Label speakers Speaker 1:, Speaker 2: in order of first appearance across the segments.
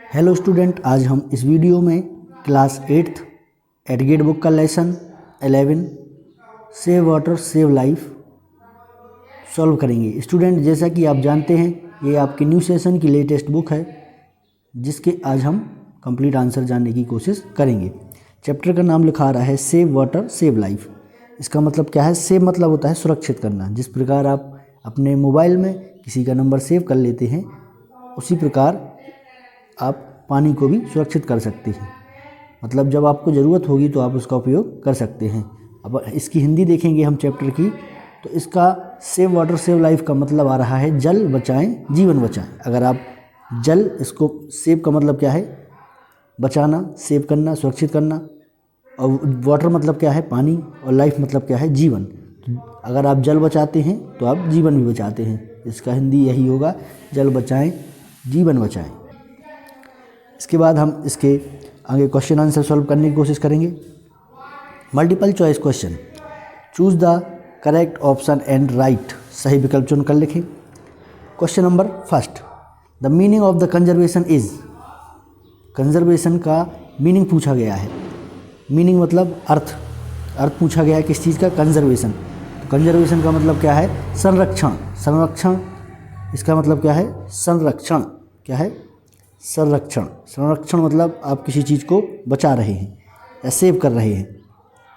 Speaker 1: Hello student, आज हम इस वीडियो में क्लास 8th एडगेट बुक का lesson 11 save water save life solve करेंगे। स्टूडेंट, जैसा कि आप जानते हैं ये आपके न्यू सेशन की लेटेस्ट बुक है जिसके आज हम कंप्लीट आंसर जानने की कोशिश करेंगे। चैप्टर का नाम लिखा रहा है सेव वाटर सेव लाइफ। इसका मतलब क्या है? सेव मतलब होता है सुरक्षित करना। जिस प्रकार आप अपने मोबाइल में किसी का नंबर सेव कर लेते हैं उसी प्रकार आप पानी को भी सुरक्षित कर सकते हैं। मतलब जब आपको ज़रूरत होगी तो आप उसका उपयोग कर सकते हैं। अब इसकी हिंदी देखेंगे हम चैप्टर की, तो इसका सेव वाटर सेव लाइफ का मतलब आ रहा है जल बचाएं जीवन बचाएं। अगर आप जल, इसको सेव का मतलब क्या है? बचाना, सेव करना, सुरक्षित करना। और वाटर मतलब क्या है? पानी। और लाइफ मतलब क्या है? जीवन। तो अगर आप जल बचाते हैं तो आप जीवन भी बचाते हैं। इसका हिंदी यही होगा, जल बचाएं जीवन बचाएं। इसके बाद हम इसके आगे क्वेश्चन आंसर सॉल्व करने की कोशिश करेंगे। Multiple choice question, choose the correct option and right. सही विकल्प चुनकर लिखें। Question number first, the meaning of the conservation is. Conservation का मीनिंग पूछा गया है। मीनिंग मतलब अर्थ पूछा गया है किस चीज़ का? कंजर्वेशन। तो कंजर्वेशन का मतलब क्या है? संरक्षण। संरक्षण, इसका मतलब क्या है? संरक्षण। क्या है? संरक्षण। संरक्षण मतलब आप किसी चीज़ को बचा रहे हैं या सेव कर रहे हैं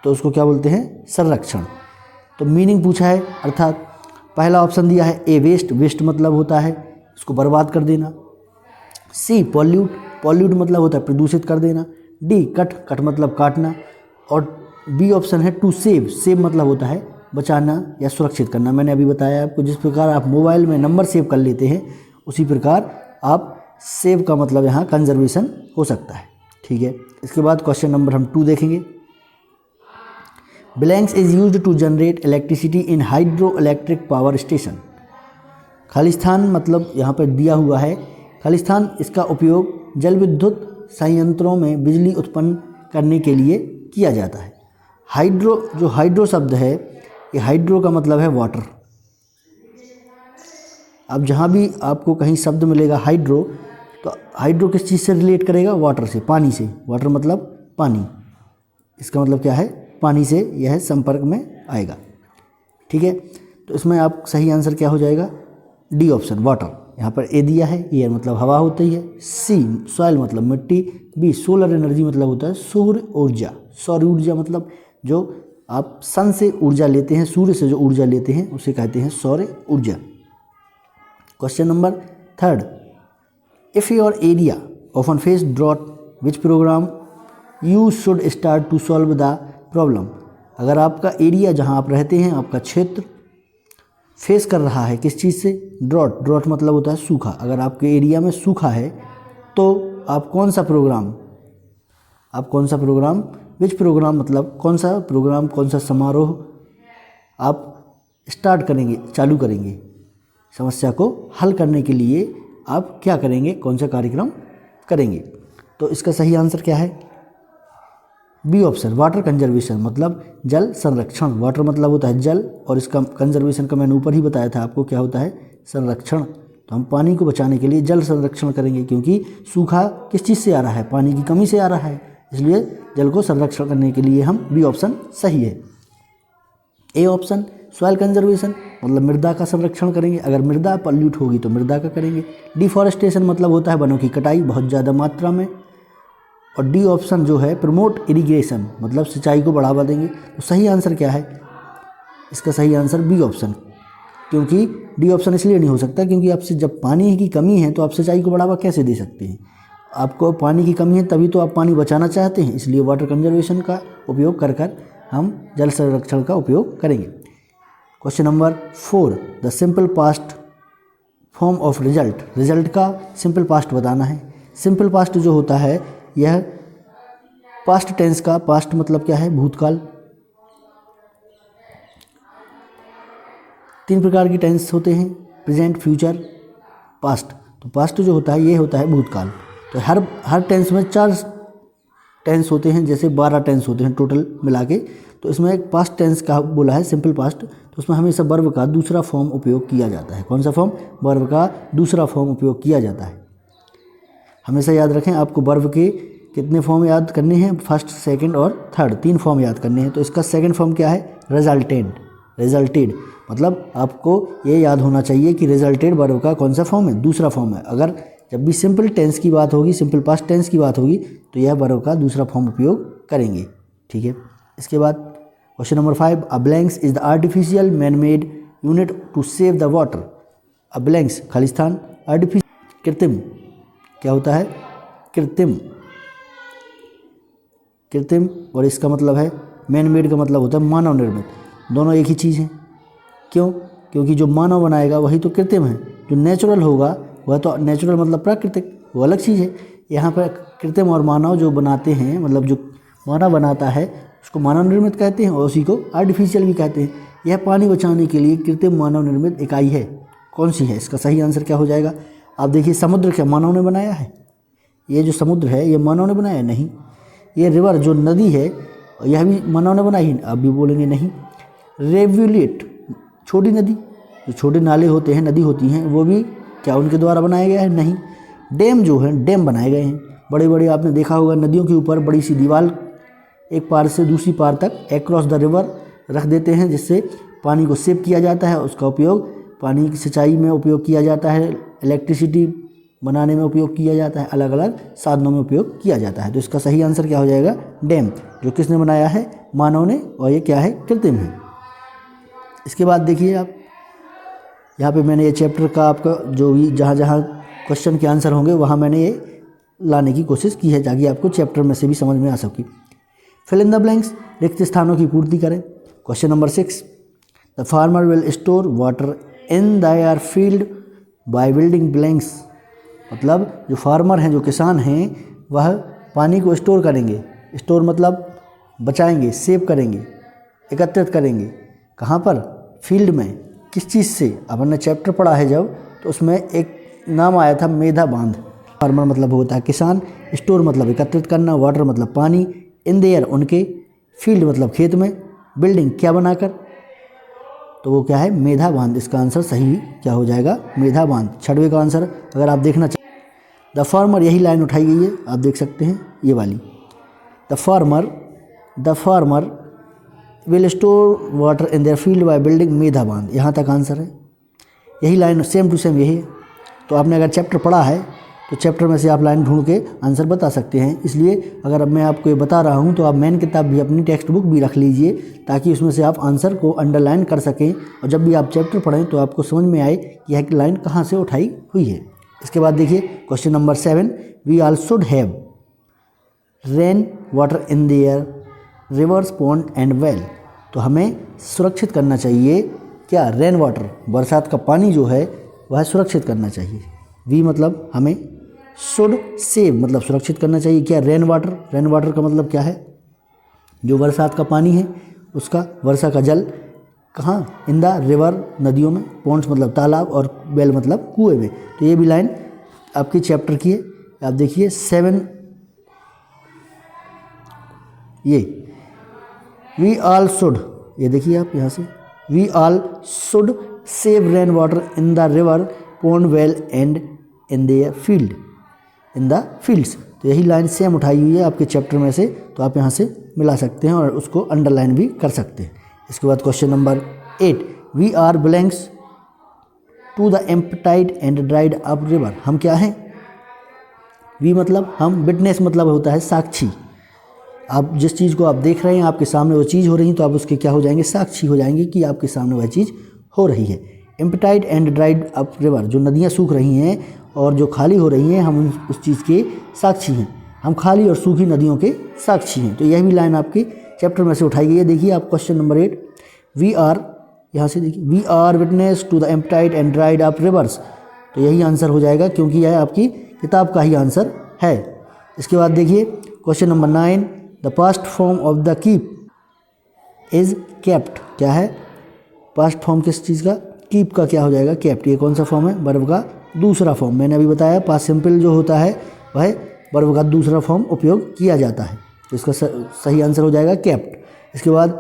Speaker 1: तो उसको क्या बोलते हैं? संरक्षण। तो मीनिंग पूछा है, अर्थात पहला ऑप्शन दिया है ए वेस्ट। वेस्ट मतलब होता है इसको बर्बाद कर देना। सी पॉल्यूट। पॉल्यूट मतलब होता है प्रदूषित कर देना। D cut. कट मतलब काटना। और बी ऑप्शन है टू सेव। सेव मतलब होता है बचाना या सुरक्षित करना। मैंने अभी बताया आपको, जिस प्रकार आप मोबाइल में नंबर सेव कर लेते हैं उसी प्रकार आप सेव का मतलब यहाँ कंजर्वेशन हो सकता है। ठीक है। इसके बाद क्वेश्चन नंबर हम 2 देखेंगे। Blanks is used to generate electricity in hydro electric power station. Khalistan मतलब यहाँ पर दिया हुआ है खालिस्तान, इसका उपयोग जल विद्युत संयंत्रों में बिजली उत्पन्न करने के लिए किया जाता है। हाइड्रो, जो हाइड्रो शब्द है, ये हाइड्रो का मतलब है वाटर। अब जहाँ भी आपको कहीं शब्द मिलेगा हाइड्रो, तो हाइड्रो किस चीज़ से रिलेट करेगा? वाटर से, पानी से। वाटर मतलब पानी, इसका मतलब क्या है? पानी से यह संपर्क में आएगा। ठीक है। तो इसमें आप सही आंसर क्या हो जाएगा? D option, water. यहाँ पर ए दिया है, एयर मतलब हवा होती है। सी सॉइल मतलब मिट्टी। बी सोलर एनर्जी मतलब होता है सौर ऊर्जा। सौर ऊर्जा मतलब जो आप सन से ऊर्जा लेते हैं, सूर्य से जो ऊर्जा लेते हैं उसे कहते हैं सौर ऊर्जा। Question number 3, if your area often face drought which program you should start to solve the problem. अगर आपका एरिया जहां आप रहते हैं, आपका क्षेत्र फेस कर रहा है किस चीज़ से? ड्रॉट। ड्रॉट मतलब होता है सूखा। अगर आपके एरिया में सूखा है तो आप कौन सा प्रोग्राम विच प्रोग्राम मतलब कौन सा प्रोग्राम, कौन सा समारोह आप स्टार्ट करेंगे, चालू करेंगे? समस्या को हल करने के लिए आप क्या करेंगे? कौन सा कार्यक्रम करेंगे? तो इसका सही आंसर क्या है? बी ऑप्शन, वाटर कंजर्वेशन मतलब जल संरक्षण। वाटर मतलब होता है जल, और इसका कंजर्वेशन का मैंने ऊपर ही बताया था आपको क्या होता है? संरक्षण। तो हम पानी को बचाने के लिए जल संरक्षण करेंगे, क्योंकि सूखा किस चीज़ से आ रहा है? पानी की कमी से आ रहा है, इसलिए जल को संरक्षण करने के लिए हम बी ऑप्शन सही है। ए ऑप्शन सॉइल कंजर्वेशन मतलब मृदा का संरक्षण करेंगे। अगर मृदा पॉल्यूट होगी तो मृदा का करेंगे। डिफॉरेस्टेशन मतलब होता है वनों की कटाई बहुत ज़्यादा मात्रा में। और डी ऑप्शन जो है प्रमोट इरिगेशन मतलब सिंचाई को बढ़ावा देंगे। तो सही आंसर क्या है? इसका सही आंसर बी ऑप्शन, क्योंकि डी ऑप्शन इसलिए नहीं हो सकता क्योंकि आपसे जब पानी की कमी है तो आप सिंचाई को बढ़ावा कैसे दे सकते हैं? आपको पानी की कमी है तभी तो आप पानी बचाना चाहते हैं, इसलिए वाटर कंजर्वेशन का उपयोग कर हम जल संरक्षण का उपयोग करेंगे। Question number 4, the simple past form of result. Result का सिंपल पास्ट बताना है। सिंपल पास्ट जो होता है यह पास्ट टेंस का, पास्ट मतलब क्या है? भूतकाल। 3 प्रकार की टेंस होते हैं, प्रेजेंट, फ्यूचर, पास्ट। तो पास्ट जो होता है ये होता है भूतकाल। तो हर टेंस में 4 टेंस होते हैं, जैसे 12 टेंस होते हैं टोटल मिला के। तो इसमें एक पास्ट टेंस का बोला है सिंपल पास्ट, तो उसमें हमेशा वर्ब का दूसरा फॉर्म उपयोग किया जाता है। कौन सा फॉर्म? वर्ब का दूसरा फॉर्म उपयोग किया जाता है। हमेशा याद रखें, आपको वर्ब के कितने फॉर्म याद करने हैं, फर्स्ट, सेकंड और थर्ड, 3 फॉर्म याद करने हैं। तो इसका सेकंड फॉर्म क्या है, रिजल्टेड। रिजल्टेड मतलब आपको ये याद होना चाहिए कि रिजल्टेड वर्ब का कौन सा फॉर्म है, दूसरा फॉर्म है। अगर जब भी सिंपल टेंस की बात होगी, सिंपल पास्ट टेंस की बात होगी, तो यह वर्ब का दूसरा फॉर्म उपयोग करेंगे। ठीक है। इसके बाद question number 5, a blanks is the artificial man made unit to save the water. A blanks खालिस्तान, आर्टिफिशियल कृत्रिम, क्या होता है, कृत्रिम। कृत्रिम और इसका मतलब है मैन मेड का मतलब होता है मानव निर्मित। दोनों एक ही चीज़ हैं। क्यों? क्योंकि जो मानव बनाएगा वही तो कृत्रिम है, जो नेचुरल होगा वह तो नेचुरल मतलब प्राकृतिक, वो अलग चीज़ है। यहाँ पर कृत्रिम और मानव जो बनाते हैं, मतलब जो मानव बनाता है उसको मानव निर्मित कहते हैं और उसी को आर्टिफिशियल भी कहते हैं। यह पानी बचाने के लिए कृत्रिम मानव निर्मित इकाई है। कौन सी है? इसका सही आंसर क्या हो जाएगा? आप देखिए, समुद्र क्या मानव ने बनाया है? ये जो समुद्र है ये मानव ने बनाया है? नहीं। ये रिवर जो नदी है यह भी मानव ने बनाई है? आप भी बोलेंगे नहीं। रेवुलेट छोटी नदी, जो छोटे नाले होते हैं, नदी होती हैं, वो भी क्या उनके द्वारा बनाया गया है? नहीं। डैम जो है, डैम बनाए गए हैं। बड़े बड़े आपने देखा होगा नदियों के ऊपर बड़ी सी दीवार एक पार से दूसरी पार तक अक्रॉस द रिवर रख देते हैं, जिससे पानी को सेव किया जाता है। उसका उपयोग पानी की सिंचाई में उपयोग किया जाता है, इलेक्ट्रिसिटी बनाने में उपयोग किया जाता है, अलग अलग साधनों में उपयोग किया जाता है। तो इसका सही आंसर क्या हो जाएगा? डैम। जो किसने बनाया है? मानव ने, और ये क्या है? कृत्रिम है। इसके बाद देखिए आप, यहाँ पे मैंने ये चैप्टर का आपका जो भी जहाँ जहाँ क्वेश्चन के आंसर होंगे वहाँ मैंने ये लाने की कोशिश की है, ताकि आपको चैप्टर में से भी समझ में आ सके। फिल इन द ब्लैंक्स, रिक्त स्थानों की पूर्ति करें। Question number 6, the farmer will store water in their field by building blanks. मतलब जो फार्मर हैं, जो किसान हैं, वह पानी को स्टोर करेंगे। स्टोर मतलब बचाएंगे, सेव करेंगे, एकत्रित करेंगे। कहाँ पर? फील्ड में। किस चीज़ से? अपन ने चैप्टर पढ़ा है जब, तो उसमें एक नाम आया था मेधा बांध। फार्मर मतलब होता है किसान, स्टोर मतलब एकत्रित करना, वाटर मतलब पानी, इन देयर उनके, फील्ड मतलब खेत में, बिल्डिंग क्या बनाकर, तो वो क्या है? मेधा बांध। इसका आंसर सही क्या हो जाएगा? मेधा बांध। 6वें का आंसर अगर आप देखना चाहें, द फार्मर, यही लाइन उठाई गई है, आप देख सकते हैं ये वाली। The farmer will store water in their field by building मेधा बांध। यहाँ तक आंसर है, यही लाइन सेम टू सेम यही है। तो आपने अगर चैप्टर पढ़ा है तो चैप्टर में से आप लाइन ढूंढ के आंसर बता सकते हैं। इसलिए अगर अब मैं आपको ये बता रहा हूँ तो आप मेन किताब भी, अपनी टेक्स्ट बुक भी रख लीजिए, ताकि उसमें से आप आंसर को अंडरलाइन कर सकें, और जब भी आप चैप्टर पढ़ें तो आपको समझ में आए कि यह लाइन कहाँ से उठाई हुई है। इसके बाद देखिए question number 7, we all should have rain water in their rivers, pond and well. तो हमें सुरक्षित करना चाहिए क्या? रेन वाटर, बरसात का पानी जो है वह सुरक्षित करना चाहिए। वी मतलब हमें, शुड सेव मतलब सुरक्षित करना चाहिए क्या? Rain water. रेन वाटर का मतलब क्या है? जो बरसात का पानी है उसका, वर्षा का जल, कहाँ? इन द रिवर नदियों में, पॉन्ड्स मतलब तालाब, और वेल मतलब कुएं में। तो ये भी लाइन आपकी चैप्टर की है। आप देखिए 7, ये वी ऑल शुड, ये देखिए आप यहाँ से, we all should save rain water in the river, pond, well and in the field, in the fields. तो यही लाइन सेम उठाई हुई है आपके चैप्टर में से, तो आप यहाँ से मिला सकते हैं और उसको अंडरलाइन भी कर सकते हैं। इसके बाद question number 8, we are blanks to the emptied and dried up river. हम क्या हैं? वी मतलब हम, विटनेस मतलब होता है साक्षी। आप जिस चीज़ को आप देख रहे हैं, आपके सामने वो चीज़ हो रही है, तो आप उसके क्या हो जाएंगे? साक्षी हो जाएंगे कि आपके सामने वह चीज़ हो रही है। एम्प्टाइड एंड ड्राइड अप रिवर, जो नदियाँ सूख रही हैं और जो खाली हो रही हैं, हम उस चीज़ के साक्षी हैं। हम खाली और सूखी नदियों के साक्षी हैं। तो यह भी लाइन आपके चैप्टर में से उठाई गई है। देखिए आप क्वेश्चन नंबर 8, वी आर, यहाँ से देखिए, we are witness to the emptied and dried up rivers. तो यही आंसर हो जाएगा, क्योंकि यह आपकी किताब का ही आंसर है। इसके बाद देखिए question number 9, the past form of the keep is kept. क्या है? पास्ट फॉर्म किस चीज़ का? कीप का क्या हो जाएगा? केप्ट। ये कौन सा फॉर्म है? वर्ब का दूसरा फॉर्म। मैंने अभी बताया पास्ट सिंपल जो होता है वह वर्ब का दूसरा फॉर्म उपयोग किया जाता है। तो इसका सही आंसर हो जाएगा केप्ट। इसके बाद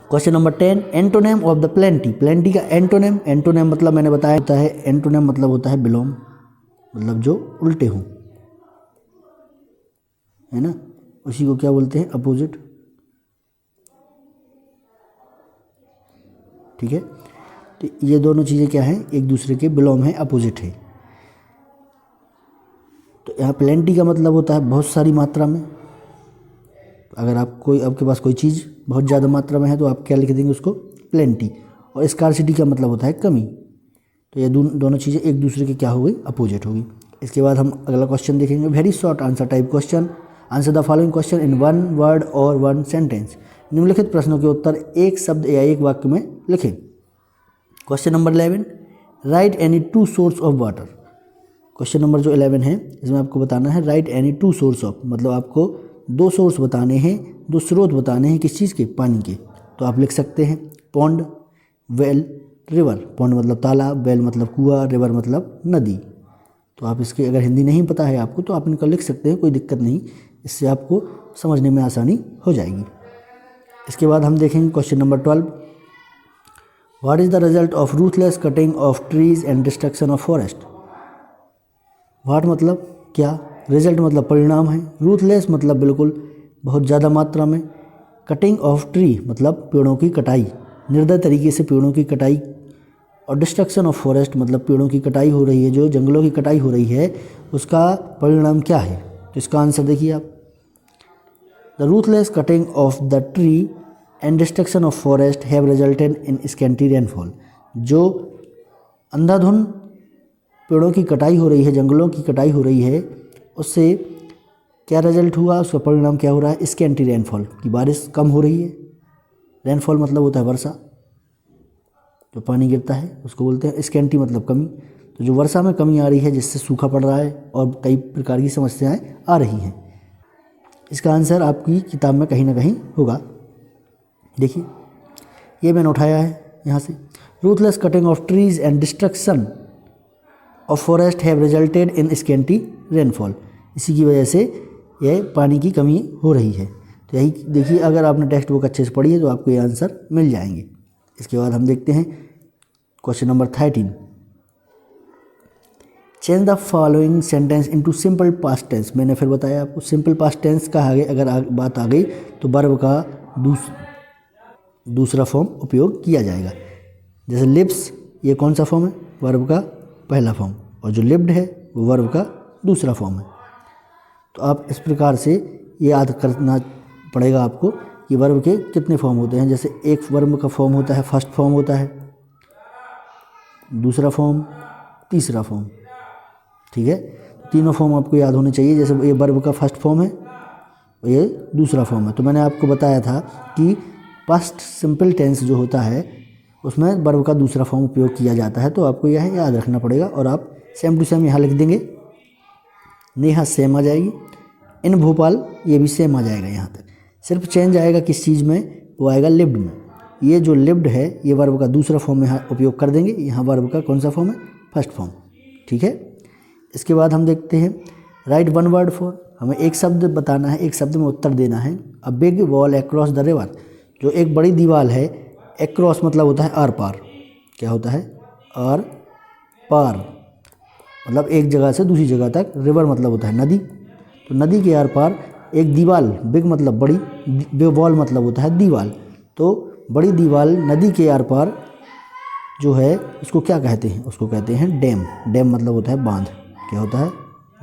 Speaker 1: question number 10, antonym of the plenty. Plenty का एंटोनेम, एंटोनेम मतलब मैंने बताया होता है, एंटोनेम मतलब होता है बिलोम, मतलब जो उल्टे हों, है ना, उसी को क्या बोलते हैं, अपोजिट। ठीक है, तो ये दोनों चीज़ें क्या हैं, एक दूसरे के बिलोंग हैं, अपोजिट है। तो यहाँ प्लेंटी का मतलब होता है बहुत सारी मात्रा में। अगर आपके पास कोई चीज़ बहुत ज़्यादा मात्रा में है तो आप क्या लिख देंगे उसको, प्लेंटी। और स्कार्सिटी का मतलब होता है कमी। तो ये दोनों चीज़ें एक दूसरे के क्या हो गई, अपोजिट होगी। इसके बाद हम अगला क्वेश्चन देखेंगे, very short answer type question, answer the following question in 1 word और 1 सेंटेंस। निम्नलिखित प्रश्नों के उत्तर एक शब्द या एक वाक्य में लिखें। Question number 11, right any 2 source of water. Question number जो 11 है इसमें आपको बताना है राइट एनी 2 सोर्स ऑफ, मतलब आपको 2 सोर्स बताने हैं, 2 स्रोत बताने हैं किस चीज़ के, पानी के। तो आप लिख सकते हैं पॉन्ड, वेल, रिवर। पॉन्ड मतलब तालाब, वेल मतलब कुआं, रिवर मतलब नदी। तो आप इसके अगर हिंदी नहीं पता है आपको तो आप इनका लिख सकते हैं, कोई दिक्कत नहीं, इससे आपको समझने में आसानी हो जाएगी। इसके बाद हम देखेंगे question number 12, what is the result of ruthless cutting of trees and destruction of forest. What मतलब क्या, रिजल्ट मतलब परिणाम है, रूथलेस मतलब बिल्कुल बहुत ज़्यादा मात्रा में, कटिंग ऑफ ट्री मतलब पेड़ों की कटाई, निर्दय तरीके से पेड़ों की कटाई, और डिस्ट्रक्शन ऑफ फॉरेस्ट मतलब पेड़ों की कटाई हो रही है, जो जंगलों की कटाई हो रही है उसका परिणाम क्या है। तो इसका आंसर देखिए आप, the ruthless cutting of the tree and destruction of forest have resulted in scanty rainfall. जो अंधाधुंध पेड़ों की कटाई हो रही है, जंगलों की कटाई हो रही है, उससे क्या रिजल्ट हुआ, उसका परिणाम क्या हो रहा है, स्कैंटी रेनफॉल, की बारिश कम हो रही है। रेनफॉल मतलब होता है वर्षा, जो पानी गिरता है उसको बोलते हैं, स्कैंटी मतलब कमी। तो जो वर्षा में कमी आ रही है जिससे सूखा पड़ रहा है और कई प्रकार की समस्याएं आ रही हैं। इसका आंसर आपकी किताब में कहीं ना कहीं होगा। देखिए ये मैंने उठाया है यहाँ से, ruthless cutting of trees and destruction of forest have resulted in scanty rainfall. इसी की वजह से यह पानी की कमी हो रही है। तो यही देखिए, अगर आपने टेक्स्ट बुक अच्छे से पढ़ी है तो आपको ये आंसर मिल जाएंगे। इसके बाद हम देखते हैं question number 13, change the following sentence into simple past tense. मैंने फिर बताया आपको सिंपल पास्ट टेंस का आगे अगर बात आ गई तो वर्ब का दूसरा फॉर्म उपयोग किया जाएगा। जैसे लिव्स, ये कौन सा फॉर्म है, वर्ब का पहला फॉर्म, और जो लिव्ड है वो वर्ब का दूसरा फॉर्म है। तो आप इस प्रकार से ये याद करना पड़ेगा आपको कि वर्ब के कितने फॉर्म होते हैं। जैसे एक वर्ब का फॉर्म होता है, फर्स्ट फॉर्म होता है, दूसरा फॉर्म, तीसरा फॉर्म। ठीक है, तीनों फॉर्म आपको याद होने चाहिए। जैसे ये वर्ब का फर्स्ट फॉर्म है और ये दूसरा फॉर्म है। तो मैंने आपको बताया था कि पास्ट सिंपल टेंस जो होता है उसमें वर्ब का दूसरा फॉर्म उपयोग किया जाता है। तो आपको यह याद रखना पड़ेगा और आप सेम टू सेम यहाँ लिख देंगे। नेहा सेम आ जाएगी, इन भोपाल ये भी सेम आ जाएगा। यहाँ तक सिर्फ चेंज आएगा किस चीज़ में, वो आएगा लिव्ड में। ये जो लिव्ड है ये वर्ब का दूसरा फॉर्म में यहाँ उपयोग कर देंगे। यहाँ वर्ब का कौन सा फॉर्म है, फर्स्ट फॉर्म। ठीक है, इसके बाद हम देखते हैं राइट 1 वर्ड फॉर। हमें एक शब्द बताना है, एक शब्द में उत्तर देना है। A big wall across the river, जो एक बड़ी दीवार है, अक्रॉस मतलब होता है आर पार। क्या होता है, आर पार मतलब एक जगह से दूसरी जगह तक, रिवर मतलब होता है नदी। तो नदी के आर पार एक दीवार, बिग मतलब बड़ी, वॉल मतलब होता है दीवार। तो बड़ी दीवार नदी के आर पार जो है उसको क्या कहते हैं, उसको कहते हैं डैम। डैम मतलब होता है बांध। क्या होता है,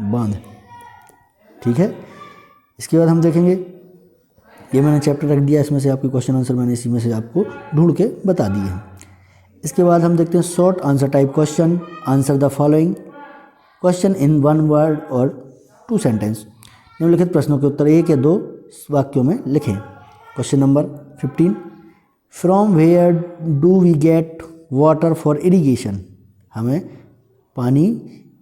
Speaker 1: बांध। ठीक है, इसके बाद हम देखेंगे, ये मैंने चैप्टर रख दिया, इसमें से आपके क्वेश्चन आंसर मैंने इसी में से आपको ढूंढ के बता दिए हैं। इसके बाद हम देखते हैं short answer type question, answer the following question in 1 word और 2 सेंटेंस। निम्नलिखित प्रश्नों के उत्तर 1 या 2 वाक्यों में लिखें। Question number 15, from where do we get water for irrigation. हमें पानी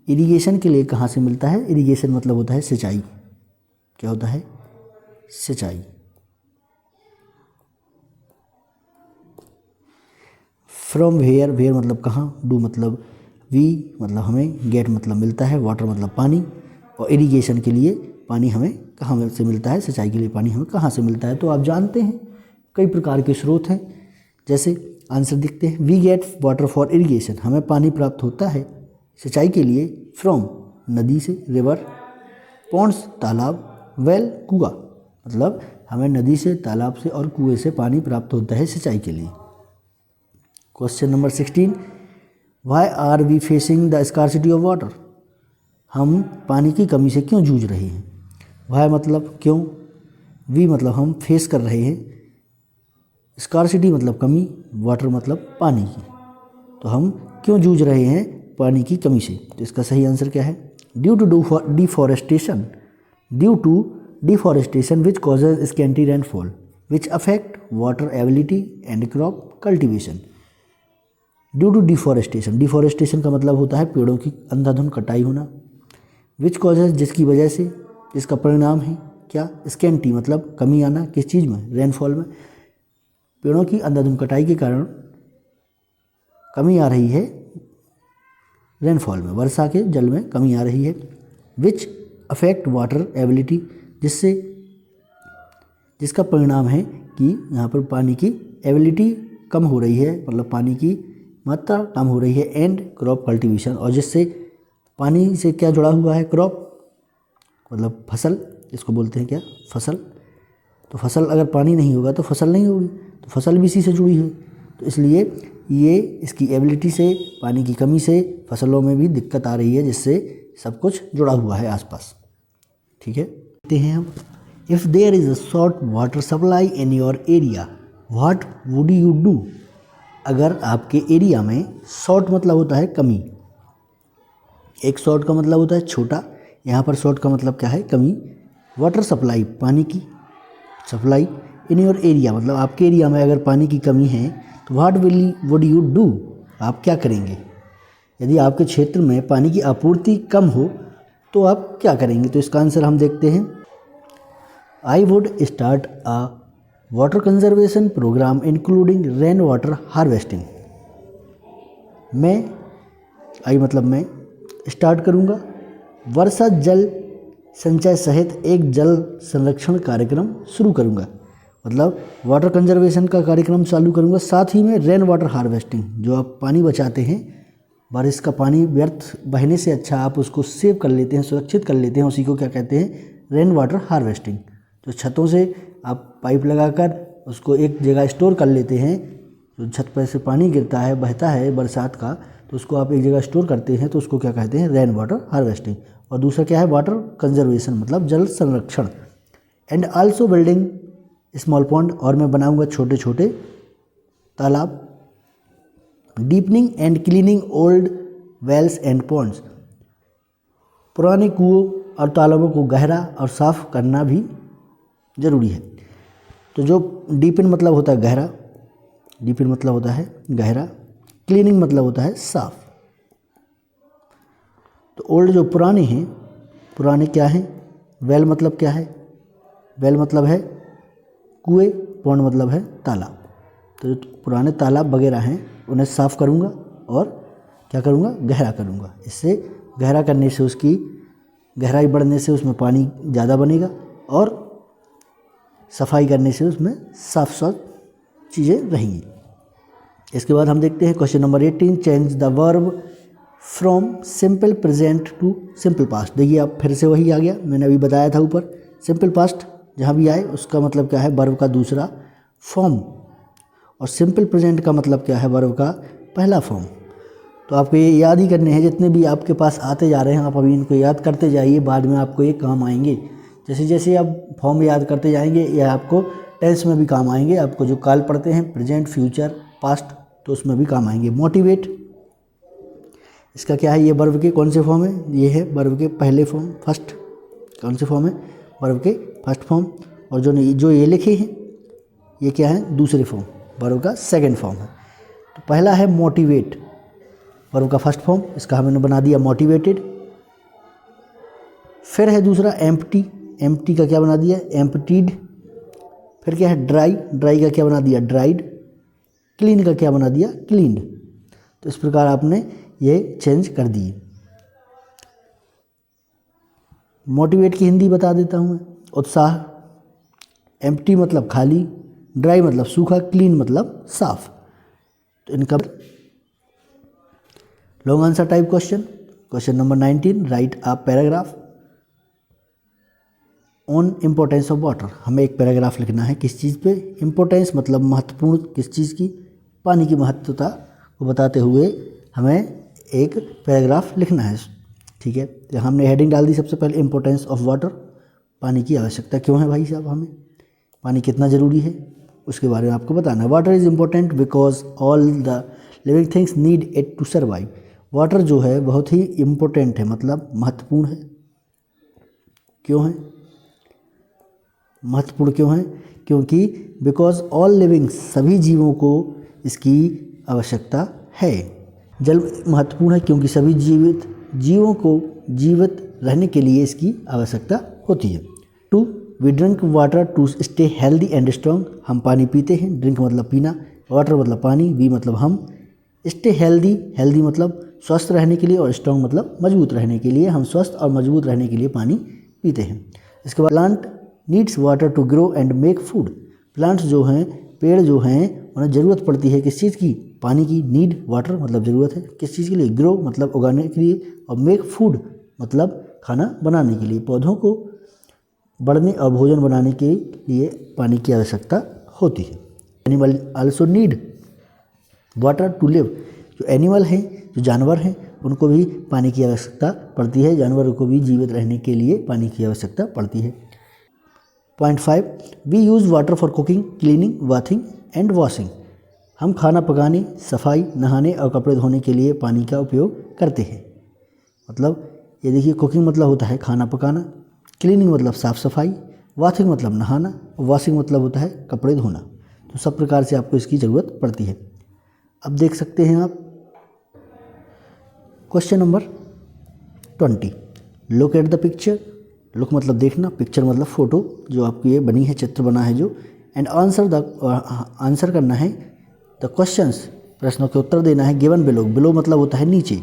Speaker 1: इरीगेशन के लिए कहाँ से मिलता है। इरीगेशन मतलब होता है सिंचाई। क्या होता है, सिंचाई। फ्रॉम वेयर, वेयर मतलब कहाँ, डू मतलब वी मतलब हमें, गेट मतलब मिलता है, वाटर मतलब पानी, और इरीगेशन के लिए पानी हमें कहाँ से मिलता है, सिंचाई के लिए पानी हमें कहाँ से मिलता है। तो आप जानते हैं कई प्रकार के स्रोत हैं। जैसे आंसर दिखते हैं, we get water for irrigation, हमें पानी प्राप्त होता है सिंचाई के लिए फ्रॉम नदी से, रिवर। पॉन्ड्स तालाब, वेल कुआं, मतलब हमें नदी से, तालाब से और कुएं से पानी प्राप्त होता है सिंचाई के लिए। Question number 16, why are we facing the scarcity of water? हम पानी की कमी से क्यों जूझ रहे हैं? वाई मतलब क्यों, वी मतलब हम फेस कर रहे हैं, स्कार्सिटी मतलब कमी, वाटर मतलब पानी की। तो हम क्यों जूझ रहे हैं पानी की कमी से? तो इसका सही आंसर क्या है? Due to deforestation, due to deforestation which causes scanty rainfall which affect water ability and crop cultivation. Due to deforestation, deforestation का मतलब होता है पेड़ों की अंधाधुंध कटाई होना। विच कॉजेज जिसकी वजह से, जिसका परिणाम है क्या? स्कैंटी मतलब कमी आना, किस चीज़ में? रेनफॉल में। पेड़ों की अंधाधुंध कटाई के कारण कमी आ रही है रेनफॉल में, वर्षा के जल में कमी आ रही है। विच अफेक्ट वाटर एबिलिटी, जिसका परिणाम है कि यहाँ पर पानी की एबिलिटी कम हो रही है, मतलब पानी की मात्रा कम हो रही है। एंड क्रॉप कल्टीवेशन, और जिससे पानी से क्या जुड़ा हुआ है? क्रॉप मतलब फसल, इसको बोलते हैं क्या? फसल। तो फसल अगर पानी नहीं होगा तो फसल नहीं होगी, तो फसल भी इसी से जुड़ी है। तो इसलिए ये इसकी एबिलिटी से, पानी की कमी से फसलों में भी दिक्कत आ रही है, जिससे सब कुछ जुड़ा हुआ है आसपास। ठीक है, देखते हैं हम। If there is a short water supply in your area what would you do? अगर आपके एरिया में, शॉर्ट मतलब होता है कमी, एक शॉर्ट का मतलब होता है छोटा, यहाँ पर शॉर्ट का मतलब क्या है? कमी। वाटर सप्लाई, पानी की सप्लाई। इन योर एरिया मतलब आपके एरिया में अगर पानी की कमी है तो व्हाट वुड यू डू? आप क्या करेंगे? यदि आपके क्षेत्र में पानी की आपूर्ति कम हो तो आप क्या करेंगे? तो इसका आंसर हम देखते हैं। I would start a water conservation program including rain water harvesting. मैं, आई मतलब मैं, स्टार्ट करूँगा वर्षा जल संचय सहित एक जल संरक्षण कार्यक्रम शुरू करूँगा, मतलब वाटर कंजर्वेशन का कार्यक्रम चालू करूँगा। साथ ही में रेन वाटर हार्वेस्टिंग, जो आप पानी बचाते हैं, बारिश का पानी व्यर्थ बहने से अच्छा आप उसको सेव कर लेते हैं, सुरक्षित कर लेते हैं, उसी को क्या कहते हैं? Rain water harvesting. तो छतों से आप पाइप लगाकर उसको एक जगह स्टोर कर लेते हैं, जो छत पर से पानी गिरता है, बहता है बरसात का, तो उसको आप एक जगह स्टोर करते हैं, तो उसको क्या कहते हैं? Rain water harvesting. और दूसरा क्या है? वाटर कंजर्वेशन मतलब जल संरक्षण। And also building small pond, और मैं बनाऊंगा छोटे छोटे तालाब। Deepening and cleaning old wells and ponds, पुराने कुओं और तालाबों को गहरा और साफ करना भी ज़रूरी है। तो जो डीपन मतलब होता है गहरा, डीपन मतलब होता है गहरा, क्लीनिंग मतलब होता है साफ। तो ओल्ड जो पुराने हैं, पुराने क्या हैं? वेल मतलब क्या है? वेल मतलब है कुएं, पॉन्ड मतलब है तालाब। तो जो पुराने तालाब वगैरह हैं उन्हें साफ़ करूँगा और क्या करूँगा? गहरा करूँगा। इससे गहरा करने से, उसकी गहराई बढ़ने से उसमें पानी ज़्यादा बनेगा, और सफाई करने से उसमें साफ साफ चीज़ें रहेंगी। इसके बाद हम देखते हैं question number 18, change the verb from simple present to simple past. देखिए अब फिर से वही आ गया, मैंने अभी बताया था ऊपर, सिंपल पास्ट जहाँ भी आए उसका मतलब क्या है? वर्ब का दूसरा फॉर्म। और सिंपल प्रेजेंट का मतलब क्या है? वर्ब का पहला फॉर्म। तो आपको ये याद ही करने हैं, जितने भी आपके पास आते जा रहे हैं आप अभी इनको याद करते जाइए, बाद में आपको ये काम आएंगे। जैसे जैसे आप फॉर्म याद करते जाएंगे ये आपको टेंस में भी काम आएंगे। आपको जो काल पढ़ते हैं, प्रेजेंट, फ्यूचर, पास्ट, तो उसमें भी काम आएंगे। मोटिवेट, इसका क्या है? ये वर्ब के कौन से फॉर्म है? ये है वर्ब के पहले फॉर्म, फर्स्ट। कौन से फॉर्म है? वर्ब के फर्स्ट फॉर्म। और जो ये लिखे हैं ये क्या है? दूसरे फॉर्म, वर्ब का सेकंड फॉर्म है। तो पहला है मोटिवेट, वर्ब का फर्स्ट फॉर्म, इसका हमने बना दिया मोटिवेटेड। फिर है दूसरा एम्प्टी, एम्प्टी का क्या बना दिया? एम्प्टीड। फिर क्या है? ड्राई, ड्राई का क्या बना दिया? ड्राइड। क्लीन का क्या बना दिया? क्लीन्ड। तो इस प्रकार आपने ये चेंज कर दिए। मोटिवेट की हिंदी बता देता हूँ मैं, उत्साह। एम्प्टी मतलब खाली, ड्राई मतलब सूखा, क्लीन मतलब साफ। तो इनका long answer type question. Question number 19, right a paragraph on importance of water. हमें एक पैराग्राफ लिखना है किस चीज़ पे? इम्पोर्टेंस मतलब महत्वपूर्ण, किस चीज़ की? पानी की महत्वता को बताते हुए हमें एक पैराग्राफ लिखना है। ठीक है, तो हमने हेडिंग डाल दी सबसे पहले, इम्पोर्टेंस ऑफ वाटर। पानी की आवश्यकता क्यों है भाई साहब, हमें पानी कितना ज़रूरी है उसके बारे में आपको बताना है। Water is important because all the living things need it to survive. Water जो है बहुत ही इम्पोर्टेंट है, मतलब महत्वपूर्ण है। क्यों है महत्वपूर्ण? क्यों है? क्योंकि बिकॉज ऑल लिविंग, सभी जीवों को इसकी आवश्यकता है। जल महत्वपूर्ण है क्योंकि सभी जीवों को जीवित रहने के लिए इसकी आवश्यकता होती है। 2, we drink water to stay healthy and strong. हम पानी पीते हैं, ड्रिंक मतलब पीना, वाटर मतलब पानी, वी मतलब हम, स्टे हेल्दी, हेल्दी मतलब स्वस्थ रहने के लिए, और स्ट्रॉन्ग मतलब मजबूत रहने के लिए। हम स्वस्थ और मजबूत रहने के लिए पानी पीते हैं। इसके बाद plant needs water to grow and make food. Plants जो हैं, पेड़ जो हैं, उन्हें ज़रूरत पड़ती है किस चीज़ की? पानी की। नीड वाटर मतलब ज़रूरत है किस चीज़ के लिए? ग्रो मतलब उगाने के लिए, और मेक फूड मतलब खाना बनाने के लिए। पौधों को बढ़ने और भोजन बनाने के लिए पानी की आवश्यकता होती है। Animal also need water to live. जो एनिमल हैं, जो जानवर हैं, उनको भी पानी की आवश्यकता पड़ती है। जानवरों को भी जीवित रहने के लिए पानी की आवश्यकता पड़ती है। Point 5, we use water for cooking, cleaning, bathing and washing. हम खाना पकाने, सफाई, नहाने और कपड़े धोने के लिए पानी का उपयोग करते हैं। मतलब ये देखिए, कुकिंग मतलब होता है खाना पकाना, क्लीनिंग मतलब साफ़ सफाई, वॉशिंग मतलब नहाना, और वॉशिंग मतलब होता है कपड़े धोना। तो सब प्रकार से आपको इसकी ज़रूरत पड़ती है। अब देख सकते हैं आप question number 20, look at the picture. Look मतलब देखना, पिक्चर मतलब फ़ोटो जो आपकी ये बनी है, चित्र बना है जो, एंड आंसर करना है द क्वेश्चंस, प्रश्नों के उत्तर देना है गिवन बिलो। बिलो मतलब होता है नीचे,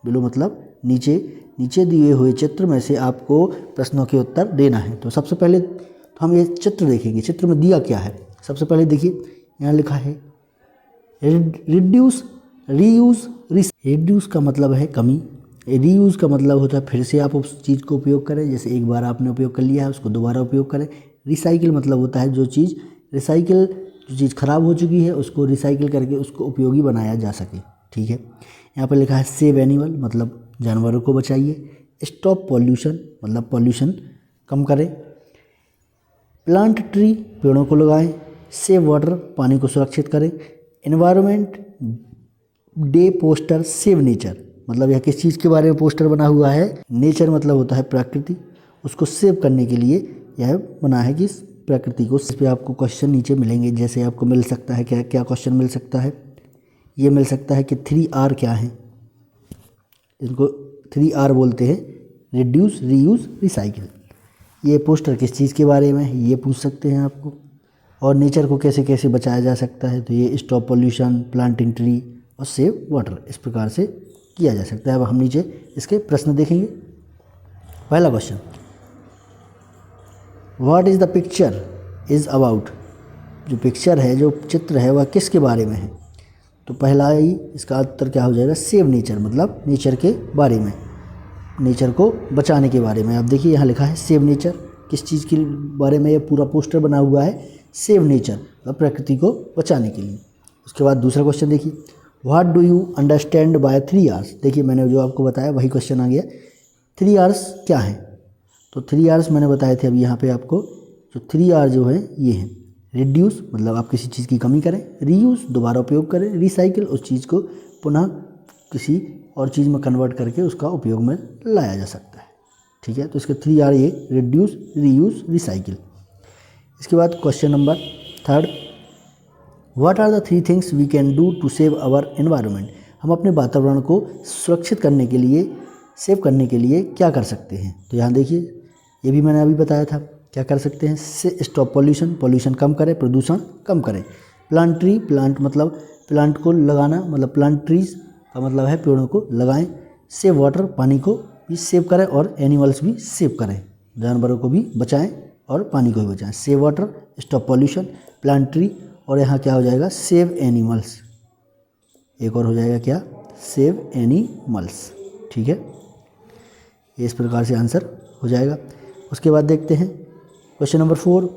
Speaker 1: बिलो मतलब नीचे, नीचे दिए हुए चित्र में से आपको प्रश्नों के उत्तर देना है। तो सबसे पहले हम ये चित्र देखेंगे, चित्र में दिया क्या है। सबसे पहले देखिए, यहाँ लिखा है रिड्यूस, रीयूज़, रिड्यूस का मतलब है कमी, रीयूज़ का मतलब होता है फिर से आप उस चीज़ को उपयोग करें, जैसे एक बार आपने उपयोग कर लिया है उसको दोबारा उपयोग करें। रिसाइकिल मतलब होता है जो चीज़ ख़राब हो चुकी है उसको रिसाइकिल करके उसको उपयोगी बनाया जा सके। ठीक है, यहाँ पर लिखा है सेव एनिमल मतलब जानवरों को बचाइए। स्टॉप पॉल्यूशन मतलब पॉल्यूशन कम करें। प्लांट ट्री पेड़ों को लगाएं। सेव वाटर पानी को सुरक्षित करें। Environment day poster save nature मतलब यह किस चीज़ के बारे में पोस्टर बना हुआ है? नेचर मतलब होता है प्रकृति, उसको सेव करने के लिए यह बना है कि प्रकृति को। इस पर आपको क्वेश्चन नीचे मिलेंगे, जैसे आपको मिल सकता है क्या क्या क्वेश्चन मिल सकता है? ये मिल सकता है कि 3R क्या है? इनको 3R बोलते हैं, रिड्यूस, रीयूज़, रिसाइकिल। ये पोस्टर किस चीज़ के बारे में है ये पूछ सकते हैं आपको। और नेचर को कैसे कैसे बचाया जा सकता है, तो ये स्टॉप पॉल्यूशन, प्लांटिंग ट्री और सेव वाटर, इस प्रकार से किया जा सकता है। अब हम नीचे इसके प्रश्न देखेंगे। पहला question, what is the picture is about. जो पिक्चर है, जो चित्र है, वह किसके बारे में है? तो पहला ही इसका उत्तर क्या हो जाएगा? सेव नेचर मतलब नेचर के बारे में, नेचर को बचाने के बारे में। आप देखिए यहाँ लिखा है सेव नेचर, किस चीज़ के बारे में ये पूरा पोस्टर बना हुआ है? सेव नेचर मतलब प्रकृति को बचाने के लिए। उसके बाद दूसरा क्वेश्चन देखिए, what do you understand by 3Rs। देखिए मैंने जो आपको बताया वही क्वेश्चन आ गया। 3Rs क्या है? तो 3Rs मैंने बताए थे अभी यहाँ पे आपको। जो 3R जो है ये है, रिड्यूस मतलब आप किसी चीज़ की कमी करें, रीयूज़ दोबारा उपयोग करें, रिसाइकिल उस चीज़ को पुनः किसी और चीज़ में कन्वर्ट करके उसका उपयोग में लाया जा सकता है। ठीक है, तो इसके 3R ये रिड्यूस, रीयूज़, रिसाइकिल। इसके बाद question number 3, what are the 3 things we can do to save our environment. हम अपने वातावरण को सुरक्षित करने के लिए, सेव करने के लिए क्या कर सकते हैं? तो यहाँ देखिए, ये भी मैंने अभी बताया था क्या कर सकते हैं। स्टॉप पॉल्यूशन, पॉल्यूशन कम करें, प्रदूषण कम करें। प्लांट ट्री, प्लांट मतलब प्लांट को लगाना, मतलब प्लांट ट्रीज का मतलब है पेड़ों को लगाएं। सेव वाटर, पानी को भी सेव करें और एनिमल्स भी सेव करें, जानवरों को भी बचाएं और पानी को भी बचाएं। Save water, stop pollution, plant tree, और यहाँ क्या हो जाएगा? Save animals. एक और हो जाएगा क्या? Save animals. ठीक है, ये इस प्रकार से आंसर हो जाएगा। उसके बाद देखते हैं question number 4,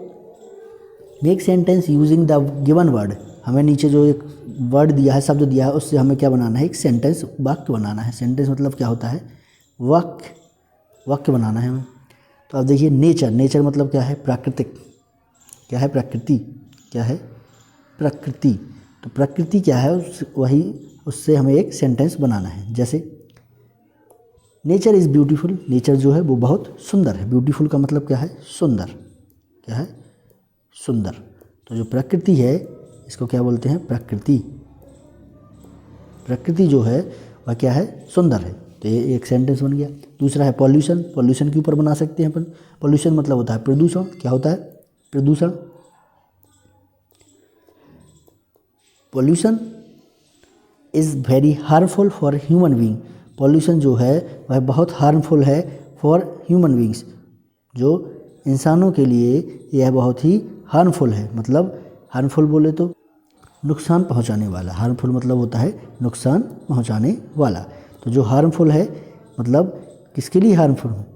Speaker 1: make sentence using the given word. हमें नीचे जो एक वर्ड दिया है, शब्द दिया है, उससे हमें क्या बनाना है, एक सेंटेंस, वाक्य बनाना है। सेंटेंस मतलब क्या होता है, वाक्य बनाना है हमें। तो आप देखिए नेचर, नेचर मतलब क्या है, प्राकृतिक, क्या है, प्रकृति, क्या है, प्रकृति। तो प्रकृति क्या है, वही उससे हमें एक सेंटेंस बनाना है। जैसे नेचर इज़ ब्यूटीफुल, नेचर जो है वो बहुत सुंदर है। ब्यूटीफुल का मतलब क्या है, सुंदर, क्या है, सुंदर। तो जो प्रकृति है इसको क्या बोलते हैं, प्रकृति। प्रकृति जो है वह क्या है, सुंदर है। तो ये एक सेंटेंस बन गया। दूसरा है पॉल्यूशन, पॉल्यूशन के ऊपर बना सकते हैं अपन। पॉल्यूशन मतलब होता है प्रदूषण, क्या होता है, प्रदूषण। Pollution is very harmful for human being. Pollution जो है वह बहुत हार्मफुल है फॉर ह्यूमन बीइंग्स, जो इंसानों के लिए यह बहुत ही हार्मफुल है। मतलब हार्मफुल बोले तो नुकसान पहुंचाने वाला। हार्मफुल मतलब होता है नुकसान पहुंचाने वाला। तो जो हार्मफुल है मतलब किसके लिए हार्मफुल है,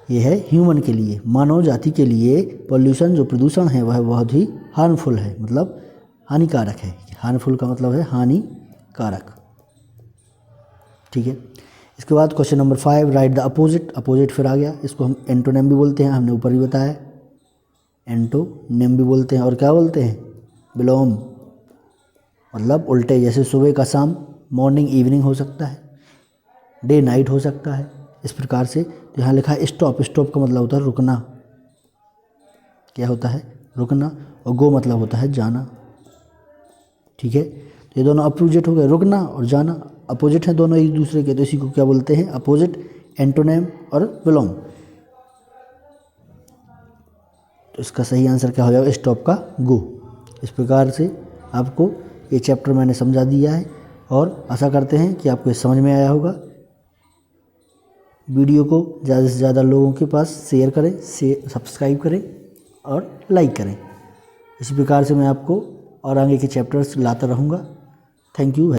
Speaker 1: ये है ह्यूमन के लिए, मानव जाति के लिए। पॉल्यूशन जो प्रदूषण है वह बहुत ही हार्मफुल है, मतलब हानिकारक है। हार्मफुल का मतलब है हानिकारक, ठीक है। इसके बाद question number 5, right the opposite. Opposite फिर आ गया, इसको हम एंटोनिम भी बोलते हैं, हमने ऊपर ही बताया। एंटोनिम भी बोलते हैं, और क्या बोलते हैं, विलोम, मतलब उल्टे। जैसे सुबह का शाम, मॉर्निंग इवनिंग हो सकता है, डे नाइट हो सकता है, इस प्रकार से। तो यहाँ लिखा है स्टॉप, स्टॉप का मतलब होता है रुकना, क्या होता है, रुकना। और गो मतलब होता है जाना, ठीक है। तो ये दोनों अपोजिट हो गए, रुकना और जाना अपोजिट हैं दोनों एक दूसरे के। तो इसी को क्या बोलते हैं, अपोजिट, एंटोनिम और विलोम। तो इसका सही आंसर क्या हो जाएगा, स्टॉप का गो। इस प्रकार से आपको ये चैप्टर मैंने समझा दिया है, और आशा करते हैं कि आपको ये समझ में आया होगा। वीडियो को ज़्यादा से ज़्यादा लोगों के पास शेयर करें, सब्सक्राइब करें और लाइक करें। इसी प्रकार से मैं आपको और आगे के चैप्टर्स लाता रहूँगा। Thank you.